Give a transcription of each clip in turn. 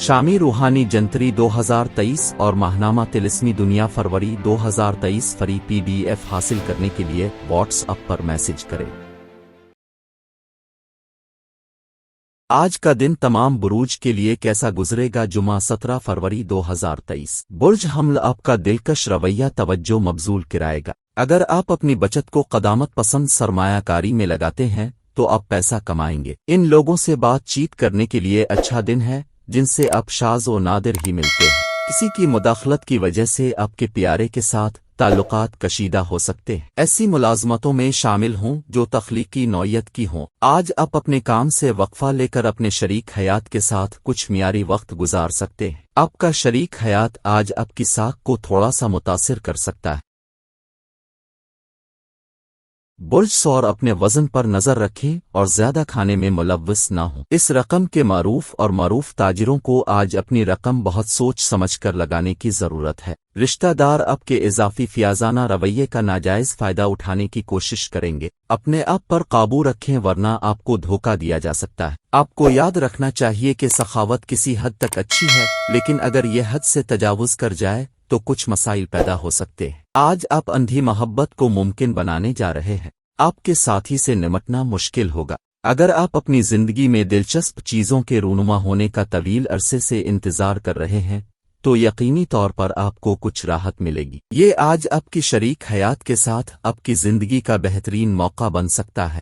शामी रूहानी जंतरी 2023 और माहनामा तिलिस्मी दुनिया फरवरी 2023 फरी PDF हासिल करने के लिए व्हाट्सएप पर मैसेज करें। आज का दिन तमाम बुरूज के लिए कैसा गुजरेगा? जुमा 17 फरवरी 2023। बुर्ज हमल आपका दिलकश रवैया तवज्जो मबजूल कराएगा। अगर आप अपनी बचत को क़दामत पसंद सरमायाकारी में लगाते हैं तो आप पैसा कमाएंगे। इन लोगों से बातचीत करने के लिए अच्छा दिन है जिनसे आप शाज़ व नादिर ही मिलते हैं। किसी की मुदाखलत की वजह से आपके प्यारे के साथ ताल्लुकात कशीदा हो सकते हैं। ऐसी मुलाजमतों में शामिल हों जो तख्लीकी नौयत की हों। आज आप अपने काम से वक्फा लेकर अपने शरीक हयात के साथ कुछ मियारी वक्त गुजार सकते हैं। आपका शरीक हयात आज आपकी साख को थोड़ा सा मुतासिर कर सकता है। बुर्ज सौर अपने वजन पर नजर रखें और ज्यादा खाने में मुलव्वस ना हो। इस रकम के मारूफ ताजिरों को आज अपनी रकम बहुत सोच समझ कर लगाने की जरूरत है। रिश्तेदार आपके इजाफी फियाजाना रवैये का नाजायज फायदा उठाने की कोशिश करेंगे। अपने आप पर काबू रखें वरना आपको धोखा दिया जा सकता है। आपको याद रखना चाहिए कि सखावत किसी हद तक अच्छी है, लेकिन अगर यह हद से तजावुज कर जाए तो कुछ मसाइल पैदा हो सकते हैं। आज आप अंधी मोहब्बत को मुमकिन बनाने जा रहे हैं। आपके साथी से निमटना मुश्किल होगा। अगर आप अपनी जिंदगी में दिलचस्प चीजों के रूनुमा होने का तवील अरसे से इंतजार कर रहे हैं तो यकीनी तौर पर आपको कुछ राहत मिलेगी। ये आज आपकी शरीक हयात के साथ आपकी जिंदगी का बेहतरीन मौका बन सकता है।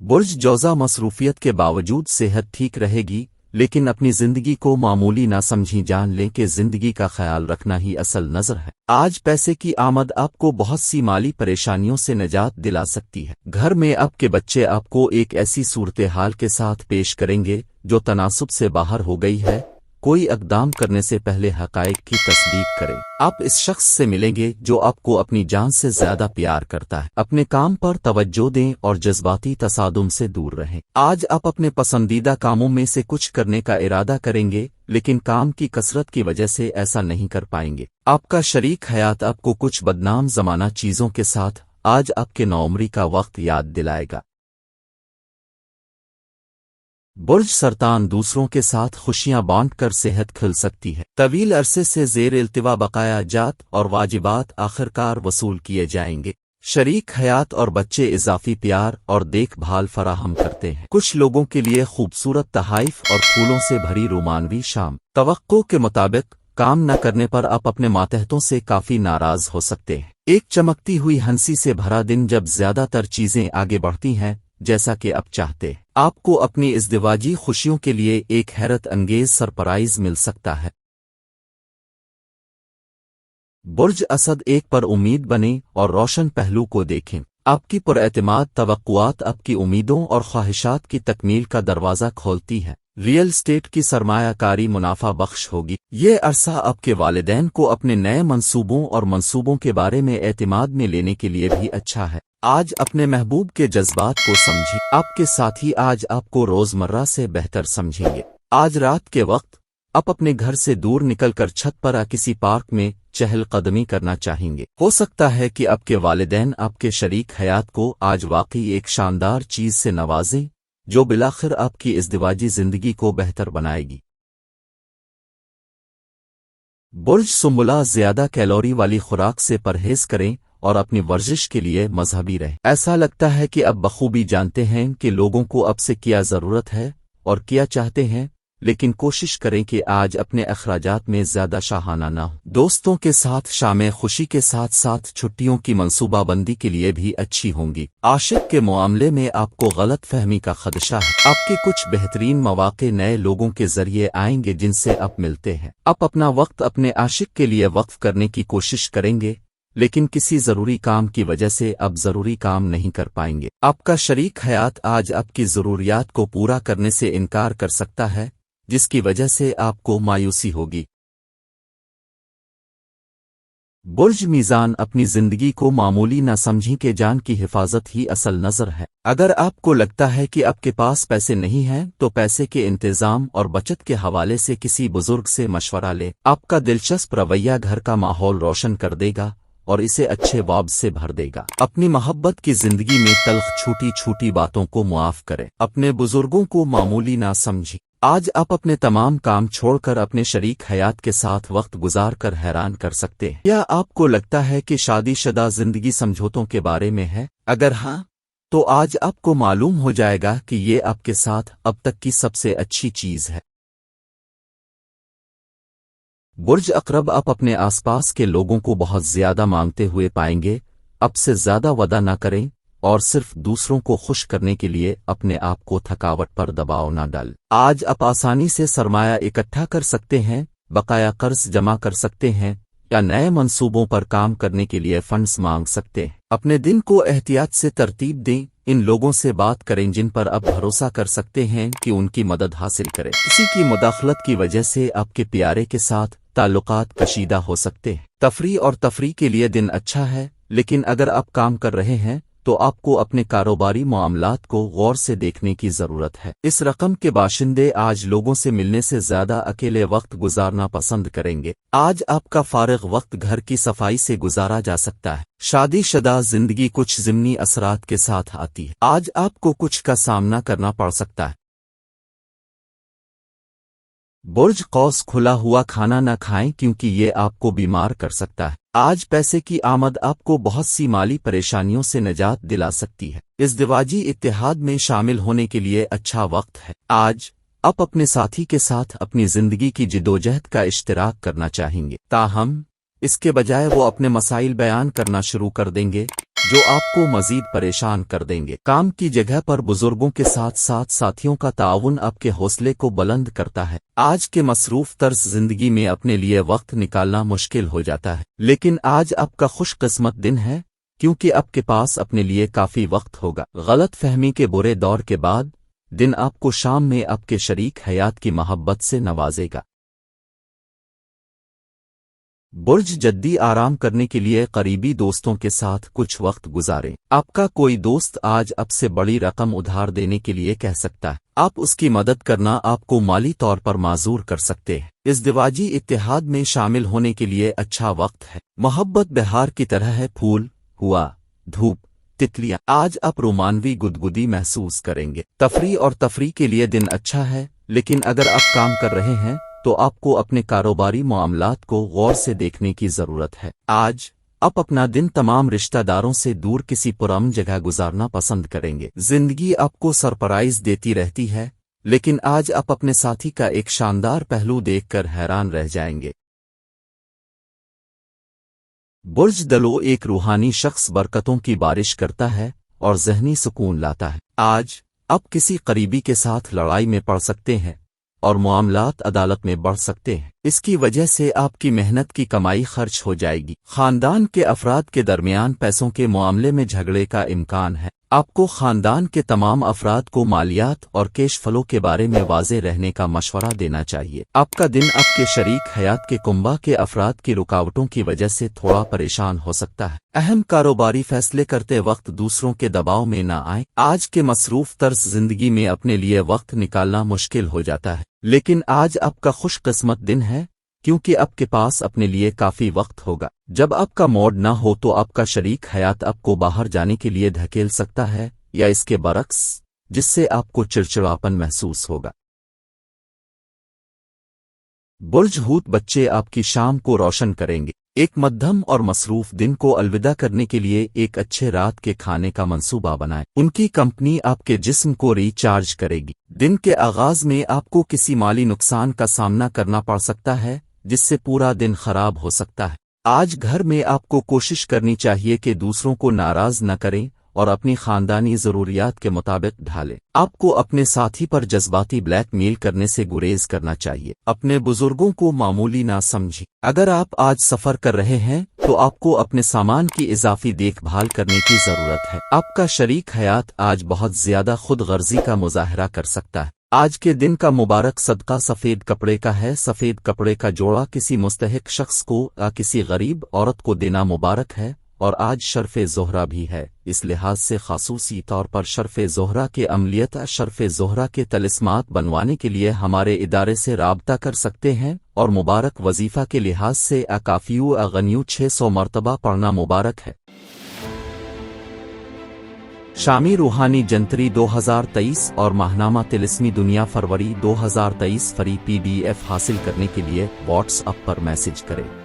बुर्ज जौजा मसरूफियत के बावजूद सेहत ठीक रहेगी, लेकिन अपनी जिंदगी को मामूली ना समझी। जान लें कि जिंदगी का ख्याल रखना ही असल नजर है। आज पैसे की आमद आपको बहुत सी माली परेशानियों से निजात दिला सकती है। घर में आपके बच्चे आपको एक ऐसी सूरत हाल के साथ पेश करेंगे जो तनासुब से बाहर हो गई है। कोई इक़दाम करने से पहले हक़ाइक़ की तस्दीक करें। आप इस शख्स से मिलेंगे जो आपको अपनी जान से ज्यादा प्यार करता है। अपने काम पर तवज्जो दें और जज्बाती तसादुम से दूर रहें। आज आप अपने पसंदीदा कामों में से कुछ करने का इरादा करेंगे, लेकिन काम की कसरत की वजह से ऐसा नहीं कर पाएंगे। आपका शरीक हयात आपको कुछ बदनाम जमाना चीजों के साथ आज आपके नौउम्री का वक्त याद दिलाएगा। बुर्ज सरतान दूसरों के साथ खुशियां बांटकर सेहत खिल सकती है। तवील अरसे से जेर इल्तिवा बकाया जात और वाजिबात आखिरकार वसूल किए जाएंगे। शरीक हयात और बच्चे इजाफी प्यार और देखभाल फराहम करते हैं। कुछ लोगों के लिए खूबसूरत तहाइफ और फूलों से भरी रोमानवी शाम। तवक्को के मुताबिक काम न करने पर आप अपने मातहतों से काफी नाराज हो सकते हैं। एक चमकती हुई हंसी से भरा दिन जब ज्यादातर चीजें आगे बढ़ती हैं जैसा कि आप चाहते हैं। आपको अपनी इज़्दिवाजी खुशियों के लिए एक हैरत अंगेज सरप्राइज मिल सकता है। बुर्ज असद एक पर उम्मीद बने और रोशन पहलू को देखें। आपकी पुरएतमाद तवक्कुआत आपकी उम्मीदों और ख्वाहिशात की तकमील का दरवाज़ा खोलती है। रियल स्टेट की सरमायाकारी मुनाफा बख्श होगी। ये अरसा आपके वालिदैन को अपने नए मंसूबों के बारे में एतमाद में लेने के लिए भी अच्छा है। आज अपने महबूब के जज्बात को समझिए। आपके साथी आज आपको रोजमर्रा से बेहतर समझेंगे। आज रात के वक्त आप अपने घर से दूर निकलकर छत पर किसी पार्क में चहलकदमी करना चाहेंगे। हो सकता है कि आपके वालिदैन आपके शरीक हयात को आज वाकई एक शानदार चीज से नवाजें जो बिलाखिर आपकी इज़्दिवाजी जिंदगी को बेहतर बनाएगी। बुर्ज सुम्बुला ज्यादा कैलोरी वाली खुराक से परहेज करें और अपनी वर्जिश के लिए मजहबी रहें। ऐसा लगता है कि अब बखूबी जानते हैं कि लोगों को अब से क्या जरूरत है और क्या चाहते हैं, लेकिन कोशिश करें कि आज अपने अखराजात में ज्यादा शाहाना ना हो। दोस्तों के साथ शामें खुशी के साथ साथ छुट्टियों की मंसूबाबंदी के लिए भी अच्छी होंगी। आशिक के मामले में आपको गलत फहमी का खदशा है। आपके कुछ बेहतरीन मौके नए लोगों के जरिए आएंगे जिनसे आप मिलते हैं। आप अपना वक्त अपने आशिक के लिए वक्फ करने की कोशिश करेंगे, लेकिन किसी जरूरी काम की वजह से अब जरूरी काम नहीं कर पाएंगे। आपका शरीक हयात आज आपकी जरूरियात को पूरा करने से इनकार कर सकता है, जिसकी वजह से आपको मायूसी होगी। बुर्ज मीज़ान अपनी जिंदगी को मामूली न समझें कि जान की हिफाजत ही असल नजर है। अगर आपको लगता है कि आपके पास पैसे नहीं हैं तो पैसे के इंतजाम और बचत के हवाले से किसी बुजुर्ग से मशवरा लें। आपका दिलचस्प रवैया घर का माहौल रोशन कर देगा और इसे अच्छे वाब से भर देगा। अपनी मोहब्बत की जिंदगी में तल्ख छोटी छोटी बातों को मुआफ करें। अपने बुजुर्गों को मामूली ना समझें। آج آپ اپنے تمام کام چھوڑ کر اپنے شریک حیات کے ساتھ وقت گزار کر حیران کر سکتے ہیں۔ کیا آپ کو لگتا ہے کہ شادی شدہ زندگی سمجھوتوں کے بارے میں ہے؟ اگر ہاں تو آج آپ کو معلوم ہو جائے گا کہ یہ آپ کے ساتھ اب تک کی سب سے اچھی چیز ہے۔ برج اقرب، آپ اپنے آس پاس کے لوگوں کو بہت زیادہ مانگتے ہوئے پائیں گے۔ اب سے زیادہ وعدہ نہ کریں اور صرف دوسروں کو خوش کرنے کے لیے اپنے آپ کو تھکاوٹ پر دباؤ نہ ڈال۔ آج آپ آسانی سے سرمایہ اکٹھا کر سکتے ہیں، بقایا قرض جمع کر سکتے ہیں یا نئے منصوبوں پر کام کرنے کے لیے فنڈز مانگ سکتے ہیں۔ اپنے دن کو احتیاط سے ترتیب دیں، ان لوگوں سے بات کریں جن پر آپ بھروسہ کر سکتے ہیں کہ ان کی مدد حاصل کریں۔ کسی کی مداخلت کی وجہ سے آپ کے پیارے کے ساتھ تعلقات کشیدہ ہو سکتے ہیں۔ تفریح کے لیے دن اچھا ہے، لیکن اگر آپ کام کر رہے ہیں تو آپ کو اپنے کاروباری معاملات کو غور سے دیکھنے کی ضرورت ہے۔ اس رقم کے باشندے آج لوگوں سے ملنے سے زیادہ اکیلے وقت گزارنا پسند کریں گے۔ آج آپ کا فارغ وقت گھر کی صفائی سے گزارا جا سکتا ہے۔ شادی شدہ زندگی کچھ ضمنی اثرات کے ساتھ آتی ہے۔ آج آپ کو کچھ کا سامنا کرنا پڑ سکتا ہے۔ برج قوس، کھلا ہوا کھانا نہ کھائیں کیونکہ یہ آپ کو بیمار کر سکتا ہے۔ آج پیسے کی آمد آپ کو بہت سی مالی پریشانیوں سے نجات دلا سکتی ہے۔ ازدواجی اتحاد میں شامل ہونے کے لیے اچھا وقت ہے۔ آج آپ اپنے ساتھی کے ساتھ اپنی زندگی کی جدوجہد کا اشتراک کرنا چاہیں گے، تاہم اس کے بجائے وہ اپنے مسائل بیان کرنا شروع کر دیں گے جو آپ کو مزید پریشان کر دیں گے۔ کام کی جگہ پر بزرگوں کے ساتھ ساتھ ساتھیوں کا تعاون آپ کے حوصلے کو بلند کرتا ہے۔ آج کے مصروف طرز زندگی میں اپنے لیے وقت نکالنا مشکل ہو جاتا ہے، لیکن آج آپ کا خوش قسمت دن ہے کیونکہ آپ کے پاس اپنے لیے کافی وقت ہوگا۔ غلط فہمی کے برے دور کے بعد دن آپ کو شام میں آپ کے شریک حیات کی محبت سے نوازے گا۔ برج جدی، آرام کرنے کے لیے قریبی دوستوں کے ساتھ کچھ وقت گزاریں۔ آپ کا کوئی دوست آج آپ سے بڑی رقم ادھار دینے کے لیے کہہ سکتا ہے۔ آپ اس کی مدد کرنا آپ کو مالی طور پر معذور کر سکتے ہیں۔ ازدواجی اتحاد میں شامل ہونے کے لیے اچھا وقت ہے۔ محبت بہار کی طرح ہے، پھول، ہوا، دھوپ، تتلیاں۔ آج آپ رومانوی گدگدی محسوس کریں گے۔ تفریح کے لیے دن اچھا ہے، لیکن اگر آپ کام کر رہے ہیں تو آپ کو اپنے کاروباری معاملات کو غور سے دیکھنے کی ضرورت ہے۔ آج آپ اپنا دن تمام رشتہ داروں سے دور کسی پرامن جگہ گزارنا پسند کریں گے۔ زندگی آپ کو سرپرائز دیتی رہتی ہے، لیکن آج آپ اپنے ساتھی کا ایک شاندار پہلو دیکھ کر حیران رہ جائیں گے۔ برج دلو، ایک روحانی شخص برکتوں کی بارش کرتا ہے اور ذہنی سکون لاتا ہے۔ آج آپ کسی قریبی کے ساتھ لڑائی میں پڑ سکتے ہیں اور معاملات عدالت میں بڑھ سکتے ہیں۔ اس کی وجہ سے آپ کی محنت کی کمائی خرچ ہو جائے گی۔ خاندان کے افراد کے درمیان پیسوں کے معاملے میں جھگڑے کا امکان ہے۔ آپ کو خاندان کے تمام افراد کو مالیات اور کیش فلو کے بارے میں واضح رہنے کا مشورہ دینا چاہیے۔ آپ کا دن آپ کے شریک حیات کے کنبہ کے افراد کی رکاوٹوں کی وجہ سے تھوڑا پریشان ہو سکتا ہے۔ اہم کاروباری فیصلے کرتے وقت دوسروں کے دباؤ میں نہ آئیں۔ آج کے مصروف طرز زندگی میں اپنے لیے وقت نکالنا مشکل ہو جاتا ہے، لیکن آج آپ کا خوش قسمت دن ہے کیونکہ آپ کے پاس اپنے لیے کافی وقت ہوگا۔ جب آپ کا موڈ نہ ہو تو آپ کا شریک حیات آپ کو باہر جانے کے لیے دھکیل سکتا ہے یا اس کے برعکس، جس سے آپ کو چڑچڑاپن محسوس ہوگا۔ برج ہوت، بچے آپ کی شام کو روشن کریں گے۔ ایک مدھم اور مصروف دن کو الوداع کرنے کے لیے ایک اچھے رات کے کھانے کا منصوبہ بنائیں۔ ان کی کمپنی آپ کے جسم کو ریچارج کرے گی۔ دن کے آغاز میں آپ کو کسی مالی نقصان کا سامنا کرنا پڑ سکتا ہے جس سے پورا دن خراب ہو سکتا ہے۔ آج گھر میں آپ کو کوشش کرنی چاہیے کہ دوسروں کو ناراض نہ کریں اور اپنی خاندانی ضروریات کے مطابق ڈھالیں۔ آپ کو اپنے ساتھی پر جذباتی بلیک میل کرنے سے گریز کرنا چاہیے۔ اپنے بزرگوں کو معمولی نہ سمجھیں۔ اگر آپ آج سفر کر رہے ہیں تو آپ کو اپنے سامان کی اضافی دیکھ بھال کرنے کی ضرورت ہے۔ آپ کا شریک حیات آج بہت زیادہ خود غرضی کا مظاہرہ کر سکتا ہے۔ آج کے دن کا مبارک صدقہ سفید کپڑے کا ہے۔ سفید کپڑے کا جوڑا کسی مستحق شخص کو یا کسی غریب عورت کو دینا مبارک ہے، اور آج شرف زہرہ بھی ہے۔ اس لحاظ سے خصوصی طور پر شرف زہرہ کے عملیت شرف زہرہ کے طلسمات بنوانے کے لیے ہمارے ادارے سے رابطہ کر سکتے ہیں، اور مبارک وظیفہ کے لحاظ سے کافیو غنیو 600 مرتبہ پڑھنا مبارک ہے۔ شامی روحانی جنتری 2023 اور ماہنامہ طلسمی دنیا فروری 2023 فری PDF حاصل کرنے کے لیے واٹس ایپ پر میسج کریں۔